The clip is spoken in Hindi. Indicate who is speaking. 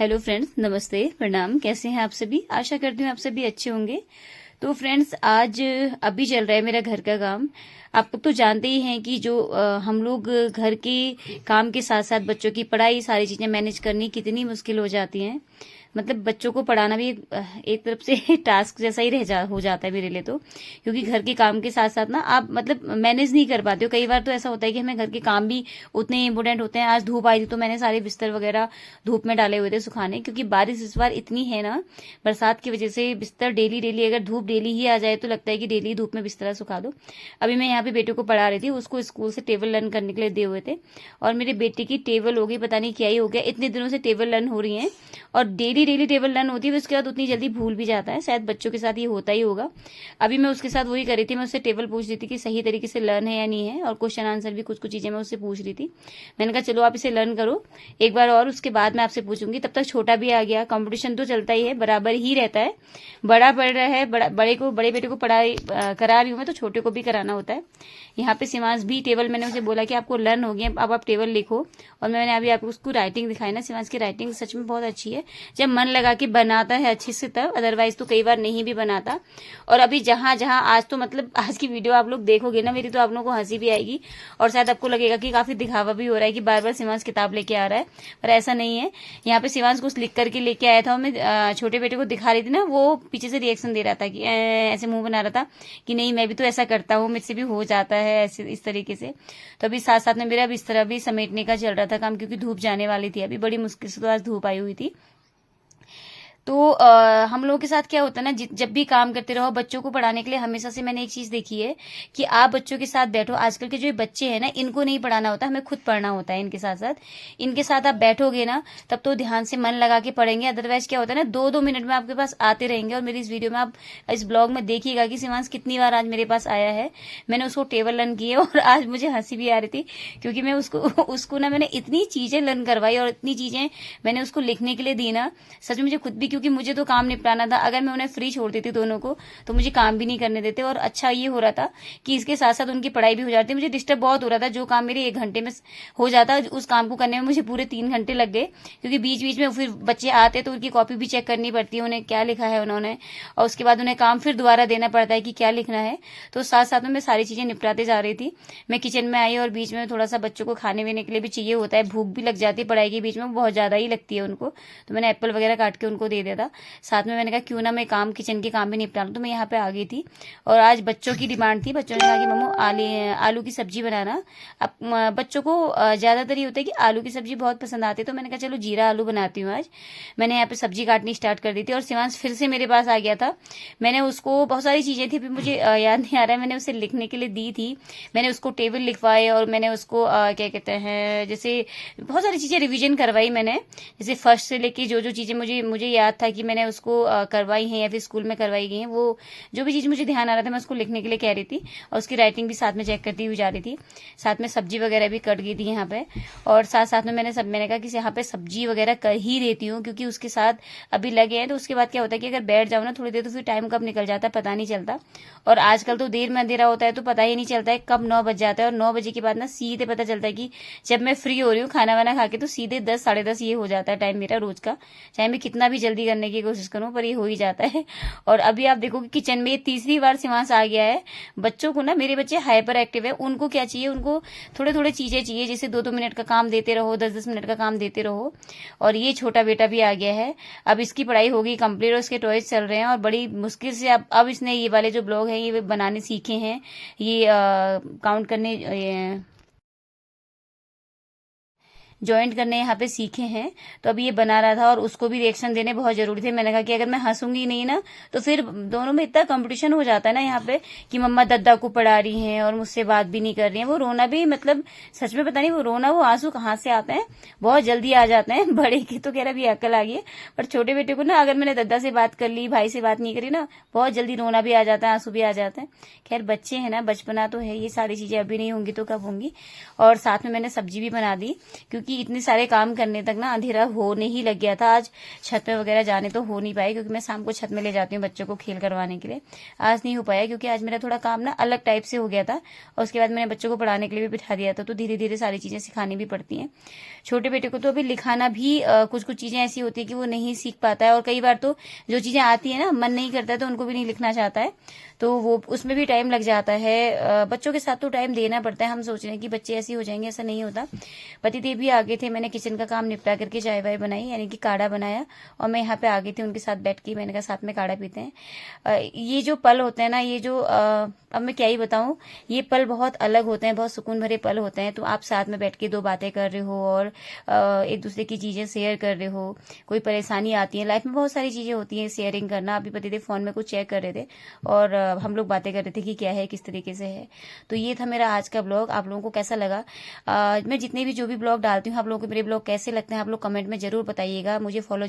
Speaker 1: हेलो फ्रेंड्स, नमस्ते, प्रणाम। कैसे हैं आप सभी? आशा करती हूँ आप सभी अच्छे होंगे। तो फ्रेंड्स, आज अभी चल रहा है मेरा घर का काम। आप लोग तो जानते ही हैं कि जो हम लोग घर के काम के साथ साथ बच्चों की पढ़ाई, सारी चीजें मैनेज करनी कितनी मुश्किल हो जाती हैं। मतलब बच्चों को पढ़ाना भी एक तरफ से टास्क जैसा ही हो जाता है मेरे लिए तो। क्योंकि घर के काम के साथ साथ ना आप मतलब मैनेज नहीं कर पाते हो। कई बार तो ऐसा होता है कि हमें घर के काम भी उतने इम्पोर्टेंट होते हैं। आज धूप आई थी तो मैंने सारे बिस्तर वगैरह धूप में डाले हुए थे सुखाने, क्योंकि बारिश इस बार इतनी है ना, बरसात की वजह से बिस्तर डेली डेली, अगर धूप डेली ही आ जाए तो लगता है कि डेली धूप में बिस्तरा सुखा दो। अभी मैं यहाँ पे बेटे को पढ़ा रही थी, उसको स्कूल से टेबल लर्न करने के लिए दिए हुए थे, और मेरे बेटे की टेबल हो गई, पता नहीं क्या ही हो गया। इतने दिनों से टेबल लर्न हो रही है और डेली डेली टेबल लर्न होती है, उसके बाद उतनी जल्दी भूल भी जाता है। शायद बच्चों के साथ ये होता ही होगा। अभी मैं उसके साथ वही कर रही थी, मैं उससे टेबल पूछ रही थी कि सही तरीके से लर्न है या नहीं है, और क्वेश्चन आंसर भी कुछ कुछ चीजें मैं उससे पूछ रही थी। मैंने कहा चलो आप इसे लर्न करो एक बार और, उसके बाद मैं आपसे पूछूंगी। तब तक छोटा भी आ गया। कंपटीशन तो चलता ही है, बराबर ही रहता है। बड़ा पढ़ रहा है, बड़े बेटे को पढ़ाई करा रही हूँ मैं, तो छोटे को भी कराना होता है। यहाँ पे शिवांश भी टेबल, मैंने उसे बोला कि आपको लर्न हो गया, अब आप टेबल लिखो। और मैंने अभी आपको उसको राइटिंग दिखाई ना, शिवांश की राइटिंग सच में बहुत अच्छी है जब मन लगा के बनाता है अच्छे से तब, अदरवाइज तो कई बार नहीं भी बनाता। और अभी जहां जहां आज तो मतलब आज की वीडियो आप लोग देखोगे ना मेरी, तो आप लोगों को हंसी भी आएगी और शायद आपको लगेगा कि काफी दिखावा भी हो रहा है कि बार बार शिवांश किताब लेके आ रहा है, पर ऐसा नहीं है। यहाँ पे शिवांश कुछ लिख करके लेके आया था और मैं छोटे बेटे को दिखा रही थी ना, वो पीछे से रिएक्शन दे रहा था कि ऐसे मुंह बना रहा था कि नहीं मैं भी तो ऐसा करता हूँ, मुझसे भी हो जाता है ऐसे इस तरीके से। तो अभी साथ साथ में मेरा बिस्तर भी समेटने का चल रहा था काम, क्योंकि धूप जाने वाली थी। अभी बड़ी मुश्किल से तो आज धूप आई हुई थी। तो हम लोगों के साथ क्या होता है ना, जब भी काम करते रहो, बच्चों को पढ़ाने के लिए हमेशा से मैंने एक चीज देखी है कि आप बच्चों के साथ बैठो। आजकल के जो बच्चे हैं ना, इनको नहीं पढ़ाना होता, हमें खुद पढ़ना होता है इनके साथ साथ। इनके साथ आप बैठोगे ना तब तो ध्यान से मन लगा के पढ़ेंगे। अदरवाइज क्या होता है ना, 2-2 मिनट में आपके पास आते रहेंगे। और मेरी इस वीडियो में आप इस ब्लॉग में देखिएगा कि शिवांश कितनी बार आज मेरे पास आया है। मैंने उसको टेबल लर्न की है और आज मुझे हंसी भी आ रही थी, क्योंकि मैं उसको ना मैंने इतनी चीजें लर्न करवाई और इतनी चीजें मैंने उसको लिखने के लिए दी ना, सच में मुझे खुद भी, क्योंकि मुझे तो काम निपटाना था। अगर मैं उन्हें फ्री छोड़ देती दोनों को तो मुझे काम भी नहीं करने देते। और अच्छा ये हो रहा था कि इसके साथ साथ उनकी पढ़ाई भी हो जाती। मुझे डिस्टर्ब बहुत हो रहा था, जो काम मेरे 1 घंटे में हो जाता उस काम को करने में मुझे पूरे 3 घंटे लग गए, क्योंकि बीच बीच में फिर बच्चे आते तो उनकी कॉपी भी चेक करनी पड़ती है, उन्हें क्या लिखा है उन्होंने, और उसके बाद उन्हें काम फिर दोबारा देना पड़ता है कि क्या लिखना है। तो साथ साथ में मैं सारी चीजें निपटाते जा रही थी। मैं किचन में आई और बीच में थोड़ा सा बच्चों को खाने पीने के लिए भी चाहिए होता है, भूख भी लग जाती है पढ़ाई के बीच में, बहुत ज्यादा ही लगती है उनको। तो मैंने एप्पल वगैरह काट के उनको दे दिया था। साथ में मैंने कहा क्यों ना मैं काम किचन के काम भी निपटा लूं, तो मैं यहाँ पे आ गई थी। और आज बच्चों की डिमांड थी, बच्चों ने कहा कि मम्मू आलू की सब्जी बनाना। अब बच्चों को ज्यादातर ये होता है कि आलू की सब्जी बहुत पसंद आती है, तो मैंने कहा चलो जीरा आलू बनाती हूँ आज। मैंने यहाँ पे सब्जी काटनी स्टार्ट कर दी थी और शिवांश फिर से मेरे पास आ गया था। मैंने उसको बहुत सारी चीजें थी, मुझे याद नहीं आ रहा है, मैंने उसे लिखने के लिए दी थी। मैंने उसको टेबल लिखवाए और मैंने उसको क्या कहते हैं, जैसे बहुत सारी चीजें रिविजन करवाई मैंने, जैसे फर्स्ट से लेके जो जो चीजें मुझे याद था कि मैंने उसको करवाई हैं या फिर स्कूल में करवाई गई हैं, वो जो भी चीज मुझे ध्यान आ रहा था मैं उसको लिखने के लिए कह रही थी। और उसकी राइटिंग भी साथ में चेक करती हुई जा रही थी। साथ में सब्जी वगैरह भी कट गई थी यहाँ पे। और साथ साथ में मैंने कहा कि यहाँ पे सब्जी वगैरह कर ही देती हूँ, क्योंकि उसके साथ अभी लगे हैं। तो उसके बाद क्या होता है कि अगर बैठ जाओ ना थोड़ी देर, तो फिर टाइम कब निकल जाता है पता नहीं चलता। और आजकल तो देर में अंधेरा होता है, तो पता ही नहीं चलता है कब 9 बज जाता है। और 9 बजे के बाद ना सीधे पता चलता है कि जब मैं फ्री हो रही हूँ खाना वाना खा के, तो सीधे 10 साढ़े 10 ये हो जाता है टाइम मेरा रोज का। चाहे मैं कितना भी जल्दी करने की कोशिश करूँ, पर ये हो ही जाता है। और अभी आप देखो कि किचन में ये तीसरी बार शिवांश आ गया है। बच्चों को ना, मेरे बच्चे हाइपर एक्टिव है, उनको क्या चाहिए, उनको थोड़े थोड़े चीजें चाहिए, जैसे 2-2 मिनट का काम देते रहो, 10-10 मिनट का काम देते रहो। और ये छोटा बेटा भी आ गया है। अब इसकी पढ़ाई होगी कंप्लीट और इसके टॉयज चल रहे हैं, और बड़ी मुश्किल से अब इसने ये वाले जो ब्लॉग है ये बनाने सीखे हैं, ये काउंट करने ज्वाइंट करने यहाँ पे सीखे हैं। तो अभी ये बना रहा था और उसको भी रिएक्शन देने बहुत जरूरी थे। मैंने कहा कि अगर मैं हंसूंगी नहीं ना तो फिर दोनों में इतना कंपटीशन हो जाता है ना यहाँ पे कि मम्मा दद्दा को पढ़ा रही हैं और मुझसे बात भी नहीं कर रही हैं। वो रोना भी, मतलब सच में पता नहीं वो रोना, वो आंसू कहाँ से आते हैं, बहुत जल्दी आ जाते हैं। बड़े की तो कह रहा भी अकल आ गई है, पर छोटे बेटे को ना अगर मैंने दद्दा से बात कर ली, भाई से बात नहीं करी ना, बहुत जल्दी रोना भी आ जाता है, आंसू भी आ जाते हैं। खैर बच्चे हैं ना, बचपना तो है, ये सारी चीजें अभी नहीं होंगी तो कब होंगी। और साथ में मैंने सब्जी भी बना दी, क्योंकि क्योंकि इतने सारे काम करने तक ना अंधेरा होने ही लग गया था। आज छत में वगैरह जाने तो हो नहीं पाए, क्योंकि मैं शाम को छत में ले जाती हूँ बच्चों को खेल करवाने के लिए। आज नहीं हो पाया क्योंकि आज मेरा थोड़ा काम ना अलग टाइप से हो गया था, और उसके बाद मैंने बच्चों को पढ़ाने के लिए भी बिठा दिया था। तो धीरे धीरे सारी चीजें सिखानी भी पड़ती हैं। छोटे बेटे को तो अभी लिखाना भी कुछ कुछ चीजें ऐसी होती है कि वो नहीं सीख पाता है, और कई बार तो जो चीजें आती है ना मन नहीं करता है तो उनको भी नहीं लिखना चाहता है, तो वो उसमें भी टाइम लग जाता है। बच्चों के साथ तो टाइम देना पड़ता है। हम सोच रहे हैं कि बच्चे ऐसे हो जाएंगे, ऐसा नहीं होता। पतिदेव भी आगे थे, मैंने किचन का काम निपटा करके चाय वाय बनाई, यानी कि काढ़ा बनाया, और मैं यहाँ पे आ गई थी उनके साथ बैठ के। मैंने कहा साथ में काढ़ा पीते हैं। ये जो पल होते हैं ना, ये जो अब मैं क्या ही बताऊं, ये पल बहुत अलग होते हैं, बहुत सुकून भरे पल होते हैं। तो आप साथ में बैठ के दो बातें कर रहे हो और एक दूसरे की चीजें शेयर कर रहे हो। कोई परेशानी आती है लाइफ में, बहुत सारी चीजें होती हैं, शेयरिंग करना। अभी पतिदेव फोन में कुछ चेक कर रहे थे और हम लोग बातें कर रहे थे कि क्या है, किस तरीके से है। तो ये था मेरा आज का ब्लॉग। आप लोगों को कैसा लगा? मैं जितने भी जो भी ब्लॉग डालती हूँ, आप लोगों को मेरे ब्लॉग कैसे लगते हैं, आप लोग कमेंट में जरूर बताइएगा। मुझे फॉलो